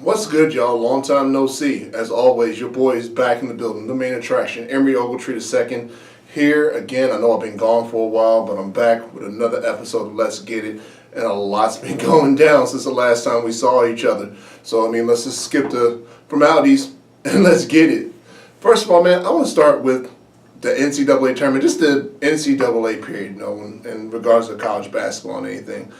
What's good, y'all? Long time no see. As always, your boy is back in the building. The main attraction, Emory Ogletree II, here again. I know I've been gone for a while, but I'm back with another episode of Let's Get It. And a lot's been going down since the last time we saw each other. So, let's just skip the formalities and let's get it. First of all, man, I want to start with the NCAA tournament, just the NCAA period, in regards to college basketball and anything.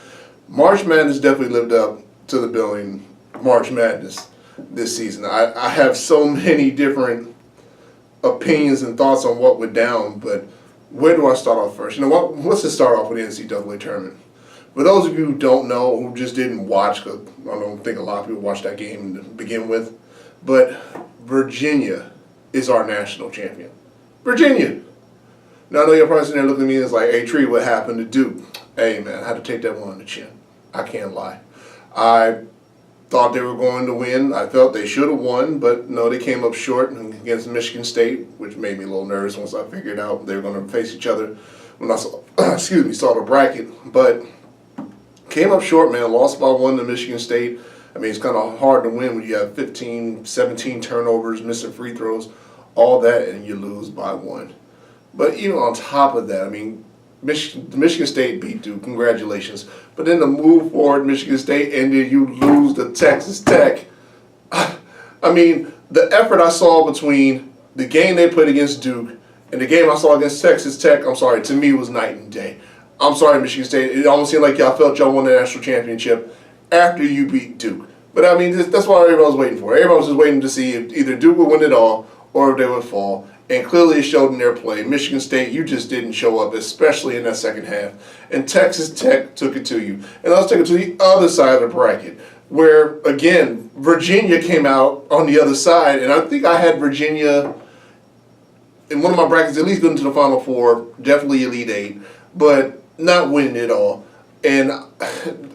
March Madness definitely lived up to the billing. March Madness this season. I have so many different opinions and thoughts on what went down, but where do I start off first? Let's just start off with the NCAA tournament. For those of you who don't know, who just didn't watch, because I don't think a lot of people watched that game to begin with, but Virginia is our national champion. Virginia! Now I know you're probably sitting there looking at me and it's like, hey Tree, what happened to Duke? Hey man, I had to take that one on the chin. I can't lie. I thought they were going to win. I felt they should have won, but no, they came up short against Michigan State, which made me a little nervous once I figured out they were going to face each other when I saw, saw the bracket. But came up short, man. Lost by one to Michigan State. It's kind of hard to win when you have 15, 17 turnovers, missing free throws, all that, and you lose by one. But even on top of that, Michigan State beat Duke, congratulations. But then to move forward, Michigan State, and then you lose to Texas Tech. The effort I saw between the game they played against Duke and the game I saw against Texas Tech, to me was night and day. I'm sorry, Michigan State. It almost seemed like y'all felt y'all won the national championship after you beat Duke. But that's what everybody was waiting for. Everybody was just waiting to see if either Duke would win it all or if they would fall. And clearly it showed in their play. Michigan State, you just didn't show up, especially in that second half. And Texas Tech took it to you. And let's take it to the other side of the bracket, where, again, Virginia came out on the other side. And I think I had Virginia in one of my brackets at least going to the Final Four, definitely Elite Eight, but not winning it all. And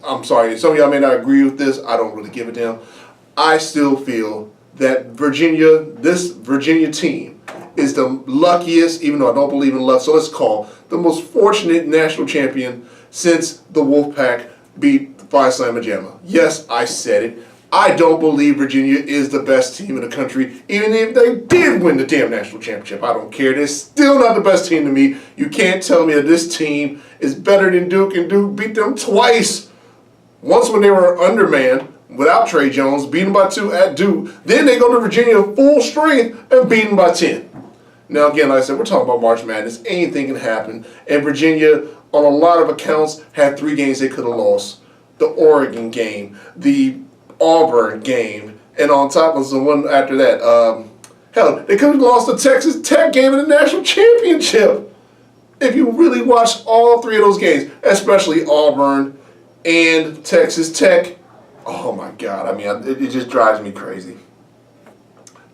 I'm sorry, some of y'all may not agree with this. I don't really give a damn. I still feel that this Virginia team is the luckiest, even though I don't believe in luck, so let's call the most fortunate national champion since the Wolfpack beat Phi Sigma Gamma. Yes, I said it. I don't believe Virginia is the best team in the country, even if they did win the damn national championship. I don't care. They're still not the best team to me. You can't tell me that this team is better than Duke, and Duke beat them twice. Once when they were undermanned, without Trey Jones, beat them by 2 at Duke. Then they go to Virginia full strength and beat them by 10. Now, again, like I said, we're talking about March Madness. Anything can happen. And Virginia, on a lot of accounts, had 3 games they could have lost. The Oregon game, the Auburn game, and on top of the one after that, they could have lost the Texas Tech game in the national championship. If you really watch all 3 of those games, especially Auburn and Texas Tech, oh my God, it just drives me crazy.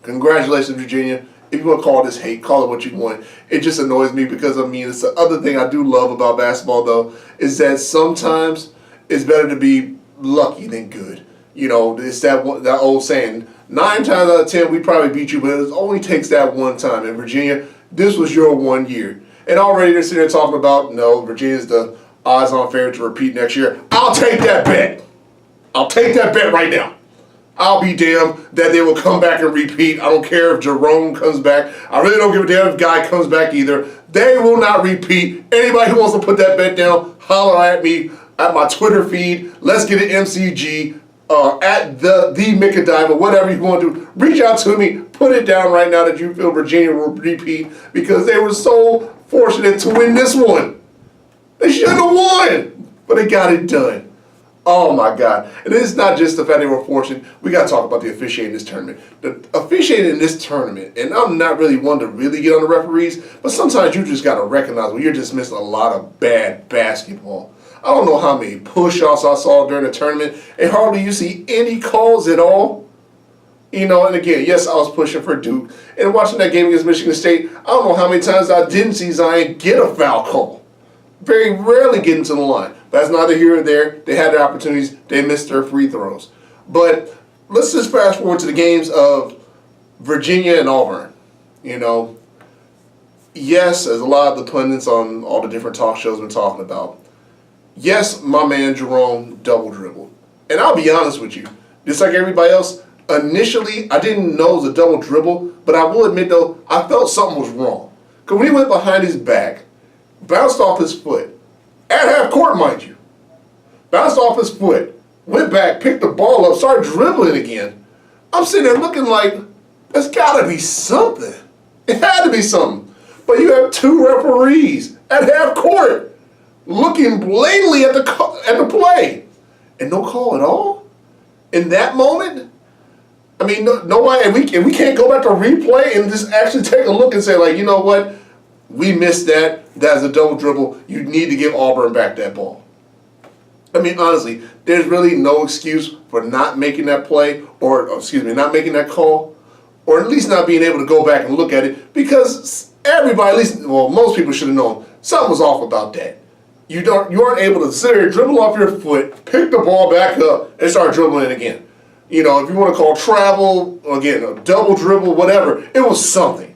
Congratulations, Virginia. If you want to call this hate, call it what you want. It just annoys me because, it's the other thing I do love about basketball, though, is that sometimes it's better to be lucky than good. It's that old saying, 9 times out of 10, we probably beat you, but it only takes that one time. And Virginia, this was your 1 year. And already they're sitting there talking about, no, Virginia's the odds-on favorite to repeat next year. I'll take that bet. I'll take that bet right now. I'll be damned that they will come back and repeat. I don't care if Jerome comes back. I really don't give a damn if Guy comes back either. They will not repeat. Anybody who wants to put that bet down, holler at me at my Twitter feed. Let's get it MCG. At the Micadiva, whatever you want to do. Reach out to me. Put it down right now that you feel Virginia will repeat because they were so fortunate to win this one. They shouldn't have won, but they got it done. Oh my God. And it's not just the fact they were fortunate. We got to talk about the officiating in this tournament. The officiating in this tournament, and I'm not really one to really get on the referees, but sometimes you just got to recognize when you're just missing a lot of bad basketball. I don't know how many push-offs I saw during the tournament, and hardly you see any calls at all. And again, yes, I was pushing for Duke. And watching that game against Michigan State, I don't know how many times I didn't see Zion get a foul call. Very rarely getting to the line. That's neither here or there. They had their opportunities. They missed their free throws. But let's just fast forward to the games of Virginia and Auburn. Yes, as a lot of the pundits on all the different talk shows been talking about, yes, my man Jerome double dribbled. And I'll be honest with you, just like everybody else, Initially, I didn't know it was a double dribble, but I will admit, though, I felt something was wrong. Because when he went behind his back, bounced off his foot, at half court, mind you, bounced off his foot, went back, picked the ball up, started dribbling again. I'm sitting there looking like, there's got to be something. It had to be something. But you have two referees at half court looking blatantly at the play. And no call at all? In that moment? I mean, nobody, and we can't go back to replay and just actually take a look and say, like, you know what? We missed that. That's a double dribble. You need to give Auburn back that ball. I mean, honestly, there's really no excuse for not making that play not making that call, or at least not being able to go back and look at it, because everybody, at least, well, most people should have known something was off about that. You aren't able to sit there, dribble off your foot, pick the ball back up, and start dribbling it again. You know, if you want to call travel, again, a double dribble, whatever, it was something.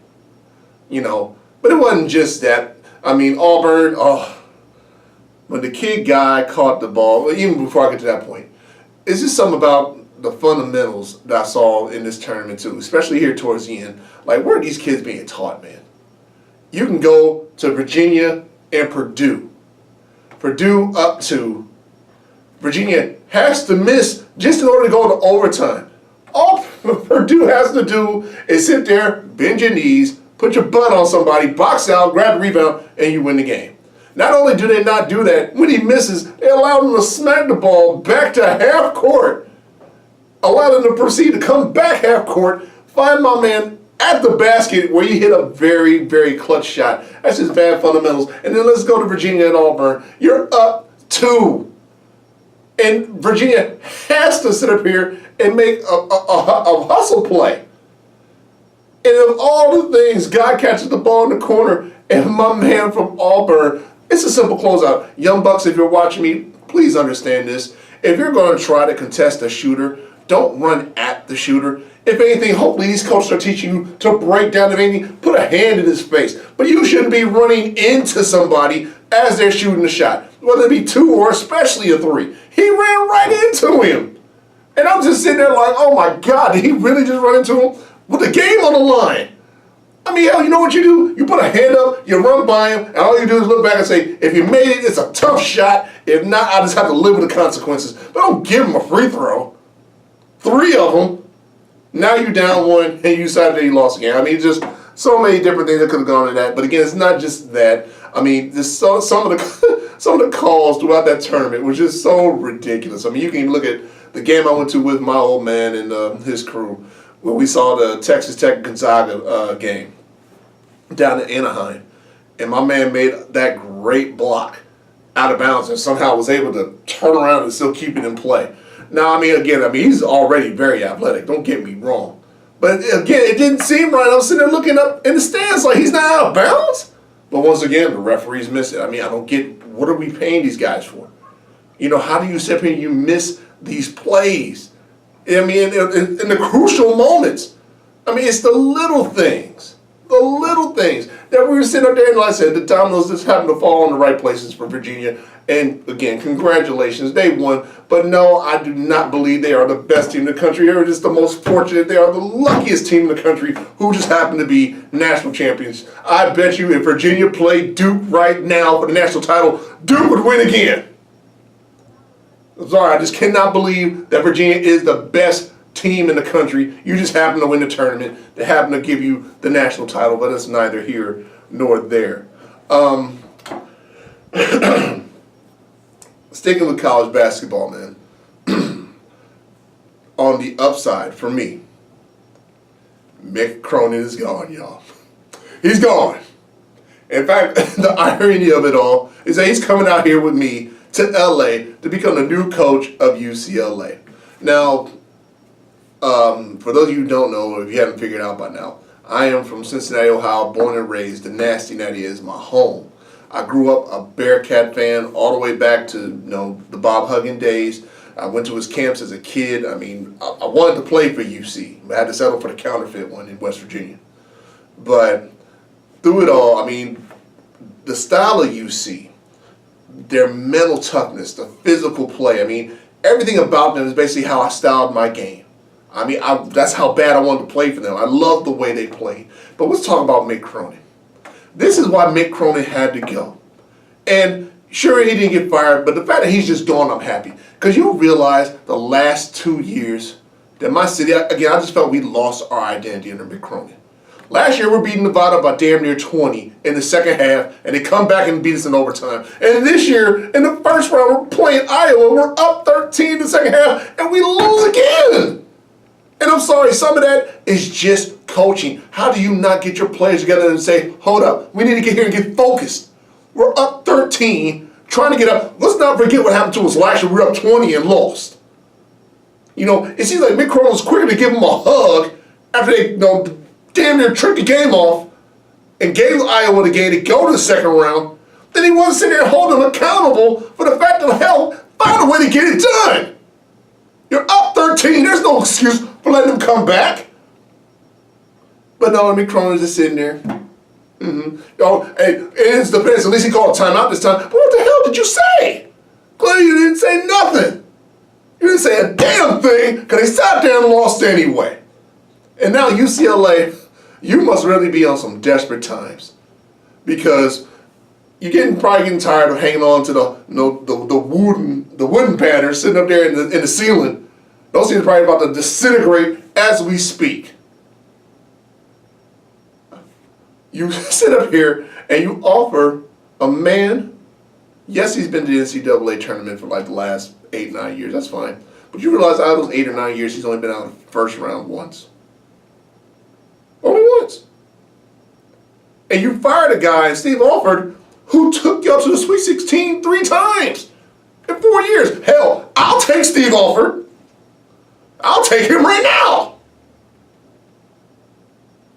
You know, but it wasn't just that. I mean, Auburn, when the kid guy caught the ball, even before I get to that point, it's just something about the fundamentals that I saw in this tournament too, especially here towards the end. Like, where are these kids being taught, man? You can go to Virginia and Purdue. Purdue up to Virginia has to miss just in order to go to overtime. All Purdue has to do is sit there, bend your knees, put your butt on somebody, box out, grab the rebound, and you win the game. Not only do they not do that, when he misses, they allow him to smack the ball back to half court. Allow him to proceed to come back half court, find my man at the basket where he hit a very, very clutch shot. That's just bad fundamentals. And then let's go to Virginia and Auburn. You're up 2. And Virginia has to sit up here and make a hustle play. And of all the things, God catches the ball in the corner, and my man from Auburn, it's a simple closeout. Young Bucks, if you're watching me, please understand this. If you're going to try to contest a shooter, don't run at the shooter. If anything, hopefully these coaches are teaching you to break down. If anything, put a hand in his face. But you shouldn't be running into somebody as they're shooting the shot, whether it be 2 or especially a 3. He ran right into him. And I'm just sitting there like, oh my God, did he really just run into him? With the game on the line. I mean, hell, you know what you do? You put a hand up, you run by him, and all you do is look back and say, if you made it, it's a tough shot. If not, I just have to live with the consequences. But don't give him a free throw. 3 of them. Now you're down 1, and you decided that you lost again. I mean, just so many different things that could have gone to that. But again, it's not just that. I mean, just some of the calls throughout that tournament was just so ridiculous. I mean, you can look at the game I went to with my old man and his crew when we saw the Texas Tech Gonzaga game down in Anaheim, and my man made that great block out of bounds and somehow was able to turn around and still keep it in play. Now, I mean, he's already very athletic. Don't get me wrong. But again, it didn't seem right. I was sitting there looking up in the stands like he's not out of bounds. But once again, the referees missed it. I mean, I don't get, what are we paying these guys for? You know, how do you sit here and you miss these plays? I mean, in the crucial moments. I mean, it's the little things. The little things that we were sitting up there, and like I said, the dominoes just happened to fall in the right places for Virginia. And again, congratulations, they won. But no, I do not believe they are the best team in the country. They're just the most fortunate. They are the luckiest team in the country who just happen to be national champions. I bet you if Virginia played Duke right now for the national title, Duke would win again. I'm sorry, I just cannot believe that Virginia is the best team in the country. You just happen to win the tournament. They happen to give you the national title, but it's neither here nor there. Sticking with college basketball, man. On the upside, for me, Mick Cronin is gone, y'all. He's gone. In fact, the irony of it all is that he's coming out here with me to LA to become the new coach of UCLA. Now, for those of you who don't know, or if you haven't figured out by now, I am from Cincinnati, Ohio, born and raised. The nasty natty is my home. I grew up a Bearcat fan all the way back to the Bob Huggin days. I went to his camps as a kid. I mean, I wanted to play for UC. I had to settle for the counterfeit one in West Virginia. But through it all, I mean, the style of UC, their mental toughness, the physical play, I mean, everything about them is basically how I styled my game. I mean, that's how bad I wanted to play for them. I love the way they played. But let's talk about Mick Cronin. This is why Mick Cronin had to go. And sure, he didn't get fired, but the fact that he's just gone, I'm happy. Because you realize the last 2 years that my city, again, I just felt we lost our identity under Mick Cronin. Last year, we're beating Nevada by damn near 20 in the second half, and they come back and beat us in overtime. And this year, in the first round, we're playing Iowa. We're up 13 in the second half, and we lose again. And I'm sorry, some of that is just coaching. How do you not get your players together and say, hold up, we need to get here and get focused. We're up 13, trying to get up. Let's not forget what happened to us last year. We were up 20 and lost. You know, it seems like Mick Cronin was quicker to give him a hug after they, damn near tricked the game off and gave Iowa the game to go to the second round. Then he wasn't sitting there holding them accountable for the fact that, hell, find a way to get it done. You're up 13. There's no excuse for letting them come back. But no, Mick Cronin is just sitting there. Hey, it is the best. At least he called a timeout this time. But what the hell did you say? Clearly you didn't say nothing. You didn't say a damn thing because they sat there and lost anyway. And now UCLA, you must really be on some desperate times because you're probably getting tired of hanging on to the wooden pattern sitting up there in the ceiling. Those things are probably about to disintegrate as we speak. You sit up here and you offer a man, yes, he's been to the NCAA tournament for like the last 8-9 years, that's fine. But you realize out of those 8 or 9 years, he's only been out of the first round once. Only once. And you fired a guy, Steve Alford, who took you up to the Sweet 16 3 times in 4 years. Hell, I'll take Steve Alford. I'll take him right now.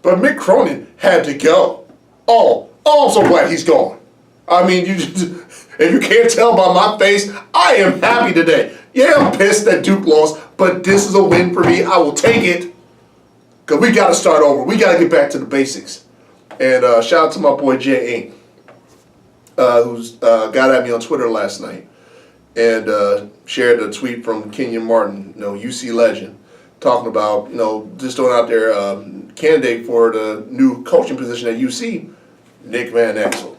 But Mick Cronin had to go. Oh, I'm so glad he's gone. I mean, if you can't tell by my face, I am happy today. Yeah, I'm pissed that Duke lost, but this is a win for me. I will take it. Because we got to start over. We got to get back to the basics. And shout out to my boy Jay Ink, who's got at me on Twitter last night and shared a tweet from Kenyon Martin, UC legend, talking about, just throwing out there candidate for the new coaching position at UC, Nick Van Exel.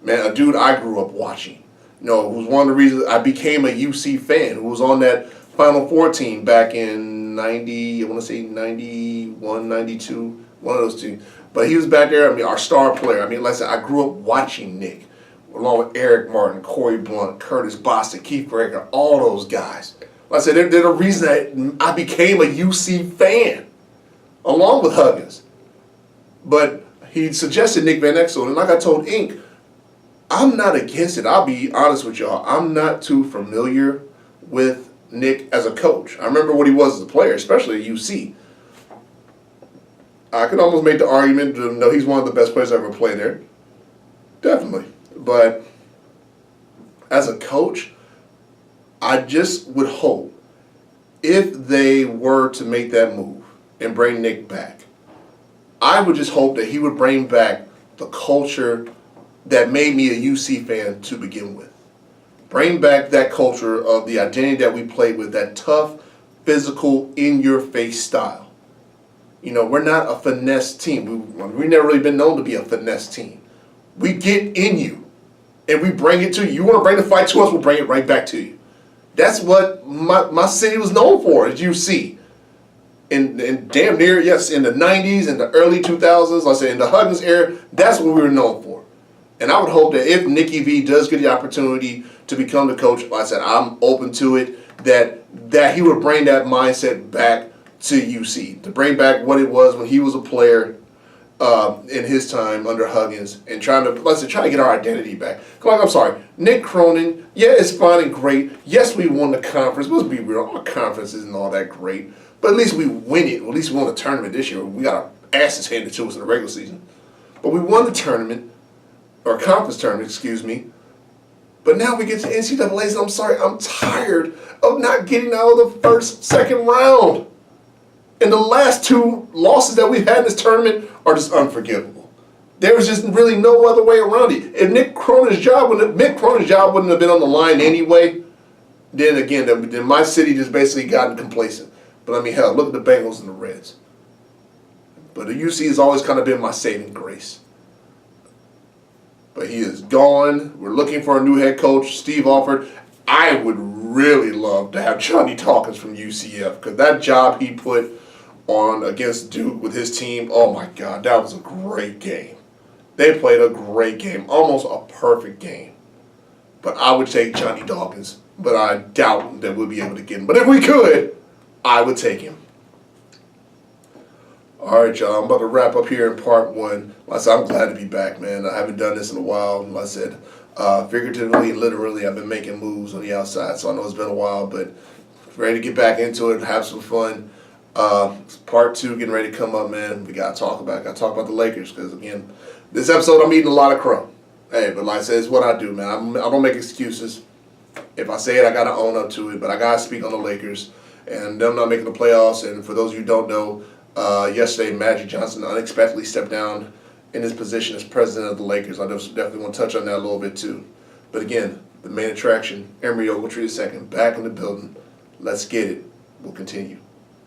Man, a dude I grew up watching. Who's one of the reasons I became a UC fan, who was on that Final Four team back in 90, I want to say 91, 92, one of those two. But he was back there, our star player. Like I said, I grew up watching Nick, along with Eric Martin, Corey Blunt, Curtis Boston, Keith Breaker, all those guys. Like I said, they're the reason that I became a UC fan, along with Huggins. But he suggested Nick Van Exel, and like I told Ink, I'm not against it. I'll be honest with y'all. I'm not too familiar with Nick as a coach. I remember what he was as a player, especially at UC. I could almost make the argument that he's one of the best players I ever played there. Definitely. But as a coach, I just would hope if they were to make that move and bring Nick back, I would just hope that he would bring back the culture that made me a UC fan to begin with. Bring back that culture of the identity that we played with, that tough, physical, in-your-face style. We're not a finesse team. We've never really been known to be a finesse team. We get in you, and we bring it to you. You want to bring the fight to us, we'll bring it right back to you. That's what my city was known for, as UC. And damn near, yes, in the 90s and the early 2000s, like I said, in the Huggins era, that's what we were known for. And I would hope that if Nicky V does get the opportunity to become the coach, like I said, I'm open to it, that he would bring that mindset back to UC, to bring back what it was when he was a player in his time under Huggins and trying to get our identity back. I'm sorry, Nick Cronin, yeah, it's fine and great. Yes, we won the conference. Let's be real, our conference isn't all that great, but at least we win it. At least we won the tournament this year. We got our asses handed to us in the regular season. But we won the tournament, or conference tournament, excuse me. But now we get to NCAA's, and I'm sorry, I'm tired of not getting out of the second round. And the last 2 losses that we've had in this tournament are just unforgivable. There was just really no other way around it. If Mick Cronin's job wouldn't have been on the line anyway, then again, then my city just basically gotten complacent. But I mean, hell, look at the Bengals and the Reds. But the UC has always kind of been my saving grace. But he is gone. We're looking for a new head coach. Steve offered. I would really love to have Johnny Dawkins from UCF because that job he put on against Duke with his team, oh my God, that was a great game. They played a great game, almost a perfect game. But I would take Johnny Dawkins, but I doubt that we'll be able to get him. But if we could, I would take him. All right, y'all, I'm about to wrap up here in part one. Like I said, I'm glad to be back, man. I haven't done this in a while. Like I said, figuratively and literally, I've been making moves on the outside, so I know it's been a while, but ready to get back into it and have some fun. Part two getting ready to come up, man. We gotta talk about the Lakers because again, this episode I'm eating a lot of crow. Hey, but like I said, it's what I do, man. I don't make excuses. If I say it, I gotta own up to it. But I gotta speak on the Lakers and them not making the playoffs. And for those of you who don't know, yesterday Magic Johnson unexpectedly stepped down in his position as president of the Lakers. I definitely want to touch on that a little bit too. But again, the main attraction, Emory Ogletree II, back in the building. Let's get it. We'll continue.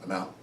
I'm out.